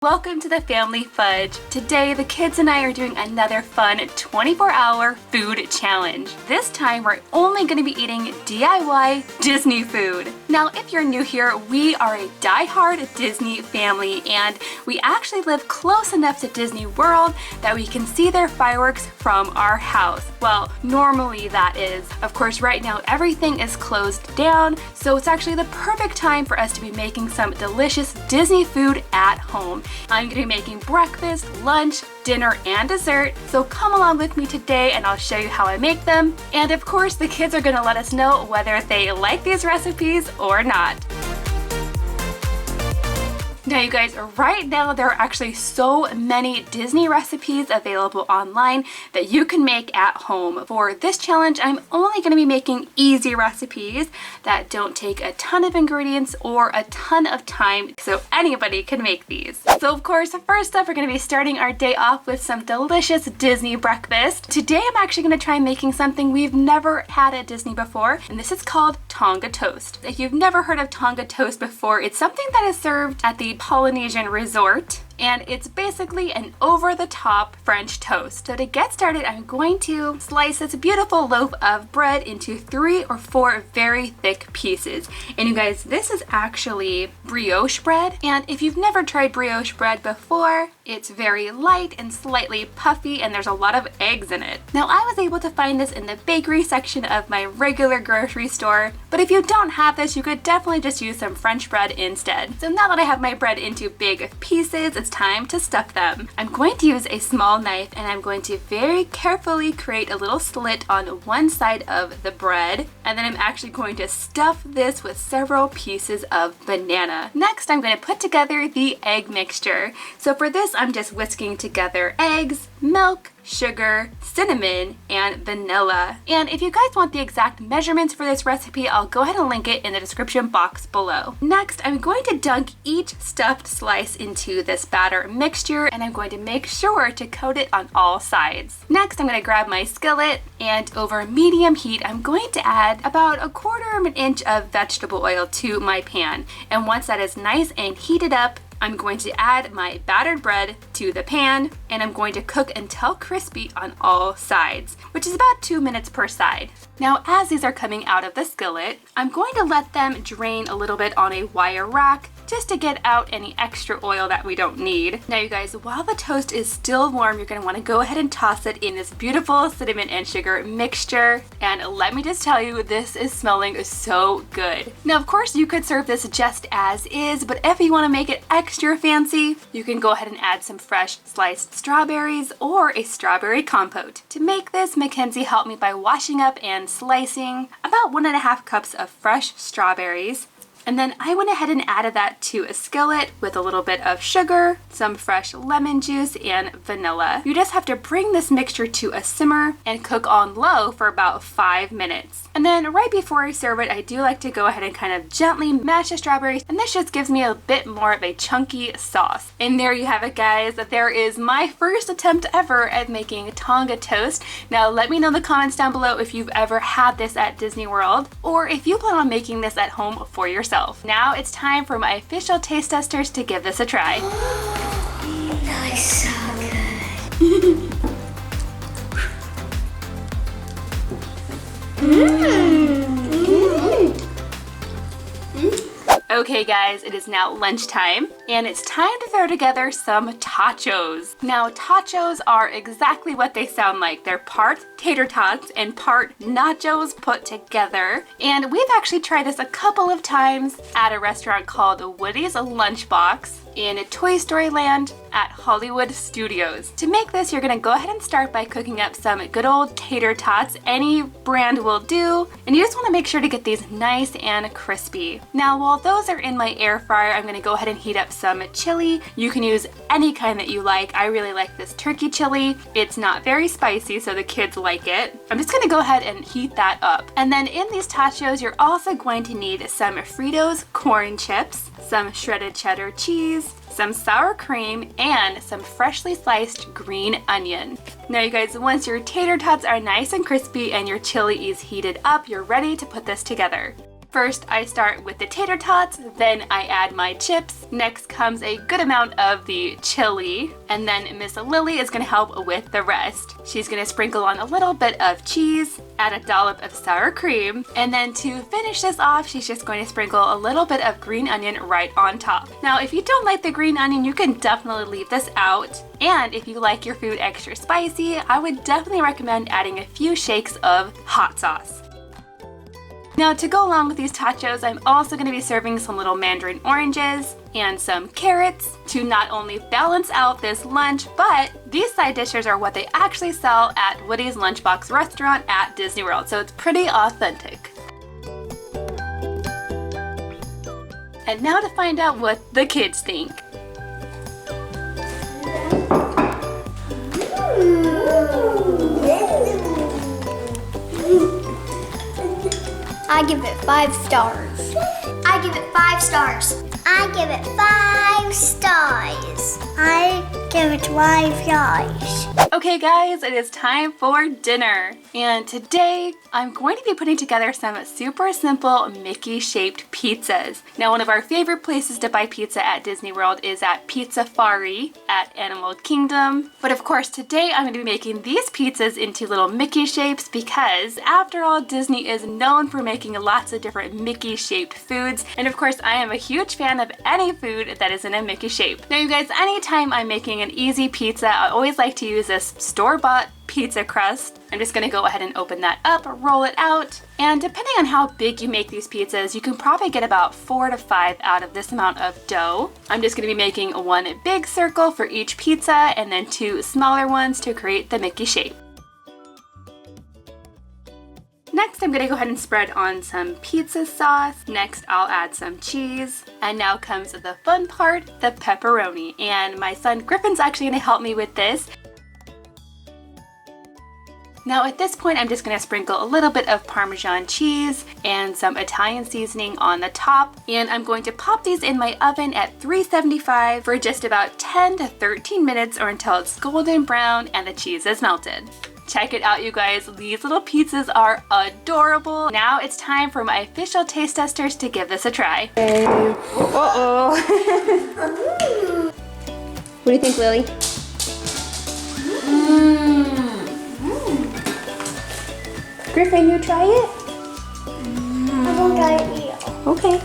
Welcome to the Family Fudge. Today, the kids and I are doing another fun 24-hour food challenge. This time, we're only going to be eating DIY Disney food. Now, if you're new here, we are a die-hard Disney family, and we actually live close enough to Disney World that we can see their fireworks from our house. Well, normally that is. Of course, right now, everything is closed down, so it's actually the perfect time for us to be making some delicious Disney food at home. I'm going to be making breakfast, lunch, dinner, and dessert, so come along with me today and I'll show you how I make them. And of course, the kids are going to let us know whether they like these recipes or not. Now you guys, right now there are actually so many Disney recipes available online that you can make at home. For this challenge, I'm only going to be making easy recipes that don't take a ton of ingredients or a ton of time, so anybody can make these. So of course, first up, we're going to be starting our day off with some delicious Disney breakfast. Today I'm actually going to try making something we've never had at Disney before, and this is called Tonga Toast. If you've never heard of Tonga Toast before, it's something that is served at the Polynesian resort, and it's basically an over-the-top French toast. So to get started, I'm going to slice this beautiful loaf of bread into 3 or 4 very thick pieces. And you guys, this is actually brioche bread, and if you've never tried brioche bread before, it's very light and slightly puffy, and there's a lot of eggs in it. Now, I was able to find this in the bakery section of my regular grocery store, but if you don't have this, you could definitely just use some French bread instead. So now that I have my bread into big pieces, it's time to stuff them. I'm going to use a small knife, and I'm going to very carefully create a little slit on one side of the bread, and then I'm actually going to stuff this with several pieces of banana. Next, I'm going to put together the egg mixture. So for this, I'm just whisking together eggs, milk, sugar, cinnamon, and vanilla. And if you guys want the exact measurements for this recipe, I'll go ahead and link it in the description box below. Next, I'm going to dunk each stuffed slice into this batter mixture, and I'm going to make sure to coat it on all sides. Next, I'm going to grab my skillet, and over medium heat, I'm going to add about 1/4 of an inch of vegetable oil to my pan. And once that is nice and heated up, I'm going to add my battered bread to the pan, and I'm going to cook until crispy on all sides, which is about 2 minutes per side. Now, as these are coming out of the skillet, I'm going to let them drain a little bit on a wire rack just to get out any extra oil that we don't need. Now you guys, while the toast is still warm, you're going to want to go ahead and toss it in this beautiful cinnamon and sugar mixture. And let me just tell you, this is smelling so good. Now, of course, you could serve this just as is, but if you want to make it extra fancy, you can go ahead and add some fresh sliced strawberries or a strawberry compote. To make this, Mackenzie helped me by washing up and slicing about 1.5 cups of fresh strawberries. And then I went ahead and added that to a skillet with a little bit of sugar, some fresh lemon juice, and vanilla. You just have to bring this mixture to a simmer and cook on low for about 5 minutes. And then right before I serve it, I do like to go ahead and kind of gently mash the strawberries, and this just gives me a bit more of a chunky sauce. And there you have it, guys. There is my first attempt ever at making Tonga Toast. Now let me know in the comments down below if you've ever had this at Disney World, or if you plan on making this at home for yourself. Now it's time for my official taste testers to give this a try. That is so good. Okay guys, it is now lunchtime, and it's time to throw together some tachos. Now, tachos are exactly what they sound like. They're part tater tots and part nachos put together. And we've actually tried this a couple of times at a restaurant called Woody's Lunchbox in Toy Story Land at Hollywood Studios. To make this, you're gonna go ahead and start by cooking up some good old tater tots. Any brand will do, and you just wanna make sure to get these nice and crispy. Now, while those are in my air fryer, I'm gonna go ahead and heat up some chili. You can use any kind that you like. I really like this turkey chili. It's not very spicy, so the kids like it. I'm just gonna go ahead and heat that up. And then in these tachos, you're also going to need some Fritos corn chips, some shredded cheddar cheese, some sour cream, and some freshly sliced green onion. Now you guys, once your tater tots are nice and crispy and your chili is heated up, you're ready to put this together. First, I start with the tater tots, then I add my chips. Next comes a good amount of the chili, and then Miss Lily is gonna help with the rest. She's gonna sprinkle on a little bit of cheese, add a dollop of sour cream, and then to finish this off, she's just going to sprinkle a little bit of green onion right on top. Now, if you don't like the green onion, you can definitely leave this out. And if you like your food extra spicy, I would definitely recommend adding a few shakes of hot sauce. Now, to go along with these tachos, I'm also going to be serving some little mandarin oranges and some carrots to not only balance out this lunch, but these side dishes are what they actually sell at Woody's Lunchbox restaurant at Disney World, so it's pretty authentic. And now to find out what the kids think. I give it 5 stars. I give it 5 stars. I give it 5 stars. I give it 5 stars. Okay guys, it is time for dinner. And today I'm going to be putting together some super simple Mickey-shaped pizzas. Now, one of our favorite places to buy pizza at Disney World is at Pizzafari at Animal Kingdom. But of course, today I'm going to be making these pizzas into little Mickey shapes because after all, Disney is known for making lots of different Mickey-shaped foods. And of course, I am a huge fan of any food that is in a Mickey shape. Now you guys, anytime I'm making an easy pizza, I always like to use this store-bought pizza crust. I'm just gonna go ahead and open that up, roll it out, and depending on how big you make these pizzas, you can probably get about 4 to 5 out of this amount of dough. I'm just gonna be making one big circle for each pizza and then 2 smaller ones to create the Mickey shape. Next, I'm gonna go ahead and spread on some pizza sauce. Next, I'll add some cheese. And now comes the fun part, the pepperoni. And my son Griffin's actually gonna help me with this. Now at this point, I'm just gonna sprinkle a little bit of Parmesan cheese and some Italian seasoning on the top. And I'm going to pop these in my oven at 375 for just about 10 to 13 minutes or until it's golden brown and the cheese is melted. Check it out, you guys. These little pizzas are adorable. Now it's time for my official taste testers to give this a try. Uh-oh. What do you think, Lily? Griffin, you try it? I won't try it yet. Okay.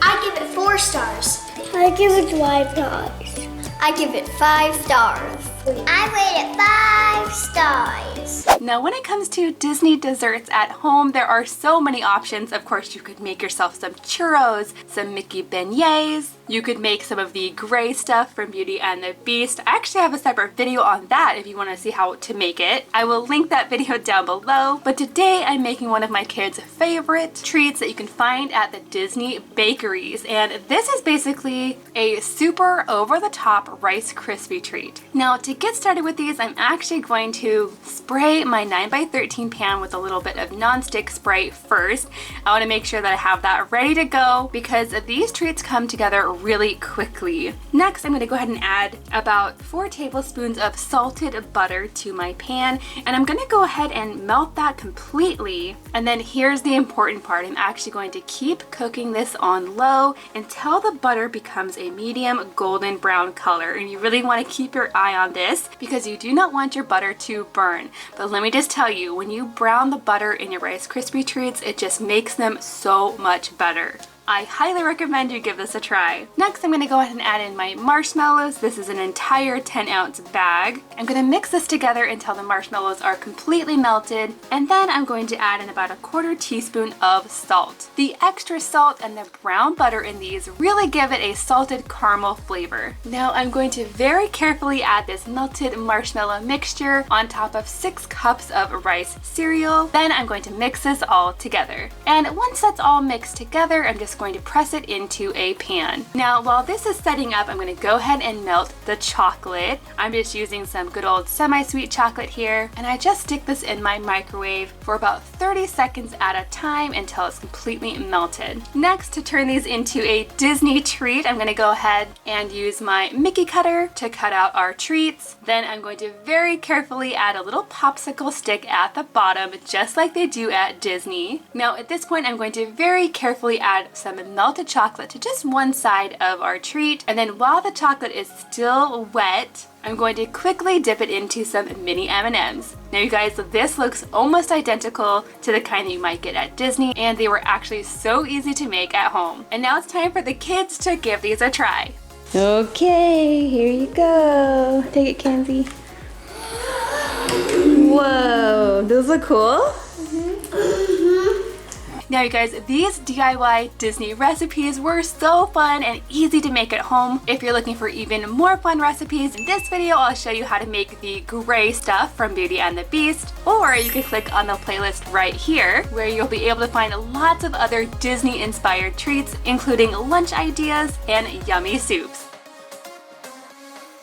I give it 4 stars. I give it 5 stars. I give it 5 stars. I rate it 5 stars. Now when it comes to Disney desserts at home, there are so many options. Of course, you could make yourself some churros, some Mickey beignets. You could make some of the gray stuff from Beauty and the Beast. I actually have a separate video on that if you want to see how to make it. I will link that video down below. But today I'm making one of my kids' favorite treats that you can find at the Disney bakeries. And this is basically a super over-the-top Rice Krispie treat. Now to get started with these, I'm actually going to spray my 9x13 pan with a little bit of nonstick spray first. I want to make sure that I have that ready to go because these treats come together really quickly. Next, I'm going to go ahead and add about 4 tablespoons of salted butter to my pan, and I'm going to go ahead and melt that completely. And then here's the important part. I'm actually going to keep cooking this on low until the butter becomes a medium golden brown color. And you really want to keep your eye on this because you do not want your butter to burn. But let me just tell you, when you brown the butter in your Rice Krispie treats, it just makes them so much better. I highly recommend you give this a try. Next, I'm going to go ahead and add in my marshmallows. This is an entire 10-ounce bag. I'm going to mix this together until the marshmallows are completely melted, and then I'm going to add in about a 1/4 teaspoon of salt. The extra salt and the brown butter in these really give it a salted caramel flavor. Now I'm going to very carefully add this melted marshmallow mixture on top of 6 cups of rice cereal. Then I'm going to mix this all together. And once that's all mixed together, I'm just going to press it into a pan. Now, while this is setting up, I'm going to go ahead and melt the chocolate. I'm just using some good old semi-sweet chocolate here, and I just stick this in my microwave for about 30 seconds at a time until it's completely melted. Next, to turn these into a Disney treat, I'm going to go ahead and use my Mickey cutter to cut out our treats. Then I'm going to very carefully add a little popsicle stick at the bottom, just like they do at Disney. Now at this point, I'm going to very carefully add some melted chocolate to just one side of our treat. And then while the chocolate is still wet, I'm going to quickly dip it into some mini M&Ms. Now you guys, this looks almost identical to the kind that you might get at Disney, and they were actually so easy to make at home. And now it's time for the kids to give these a try. Okay, here you go. Take it, Kenzie. Whoa, those look cool. Now you guys, these DIY Disney recipes were so fun and easy to make at home. If you're looking for even more fun recipes, in this video I'll show you how to make the gray stuff from Beauty and the Beast, or you can click on the playlist right here where you'll be able to find lots of other Disney inspired treats, including lunch ideas and yummy soups.